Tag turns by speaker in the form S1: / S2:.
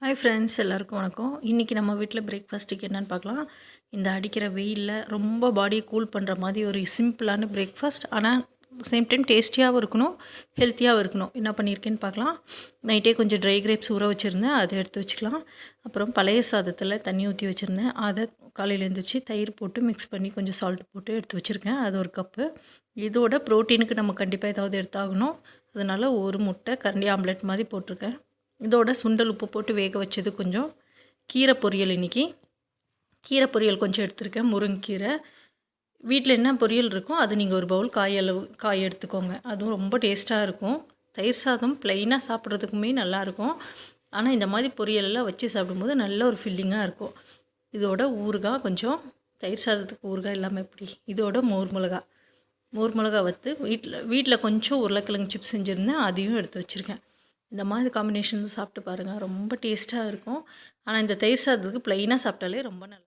S1: Hi friends, எல்லாருக்கும் வணக்கம். இன்றைக்கி நம்ம வீட்டில் பிரேக்ஃபாஸ்ட்டுக்கு என்னென்னு பார்க்கலாம். இந்த அடிக்கிற வெயிலில் ரொம்ப பாடியை கூல் பண்ணுற மாதிரி ஒரு சிம்பிளான பிரேக்ஃபாஸ்ட், ஆனால் சேம் டைம் டேஸ்டியாகவும் இருக்கணும், ஹெல்த்தியாகவும் இருக்கணும். என்ன பண்ணியிருக்கேன்னு பார்க்கலாம். நைட்டே கொஞ்சம் ட்ரை கிரேப்ஸ் ஊற வச்சுருந்தேன், அதை எடுத்து வச்சுக்கலாம். அப்புறம் பழைய சாதத்தில் தண்ணி ஊற்றி வச்சுருந்தேன், அதை காலையில் எழுந்திரிச்சு தயிர் போட்டு மிக்ஸ் பண்ணி கொஞ்சம் சால்ட் போட்டு எடுத்து வச்சுருக்கேன். அது ஒரு கப்பு. இதோட ப்ரோட்டீனுக்கு நம்ம கண்டிப்பாக ஏதாவது எடுத்தாகணும். அதனால் ஒரு முட்டை கரண்டி ஆம்லெட் மாதிரி போட்டிருக்கேன். இதோட சுண்டல் உப்பு போட்டு வேக வச்சது கொஞ்சம். கீரை பொரியல், இன்றைக்கி கீரை பொரியல் கொஞ்சம் எடுத்துருக்கேன். முருங்கீரை. வீட்டில் என்ன பொரியல் இருக்கோ அது நீங்கள் ஒரு பவுல் காய் எடுத்துக்கோங்க. அதுவும் ரொம்ப டேஸ்ட்டாக இருக்கும். தயிர் சாதம் ப்ளைனாக சாப்பிட்றதுக்குமே நல்லாயிருக்கும். ஆனால் இந்த மாதிரி பொரியலெல்லாம் வச்சு சாப்பிடும்போது நல்ல ஒரு ஃபில்லிங்காக இருக்கும். இதோட ஊறுகாய் கொஞ்சம். தயிர் சாதத்துக்கு ஊறுகாய் இல்லாமல் எப்படி. இதோட மோர் மிளகா வறுத்து வீட்டில் கொஞ்சம் உருளைக்கிழங்கு சிப்ஸ் செஞ்சுருந்தேன், அதையும் எடுத்து வச்சுருக்கேன். இந்த மாதிரி காம்பினேஷன் சாப்பிட்டு பாருங்கள், ரொம்ப டேஸ்ட்டாக இருக்கும். ஆனால் இந்த தயிர் சாதத்துக்கு ப்ளைனாக சாப்பிட்டாலே ரொம்ப நல்லா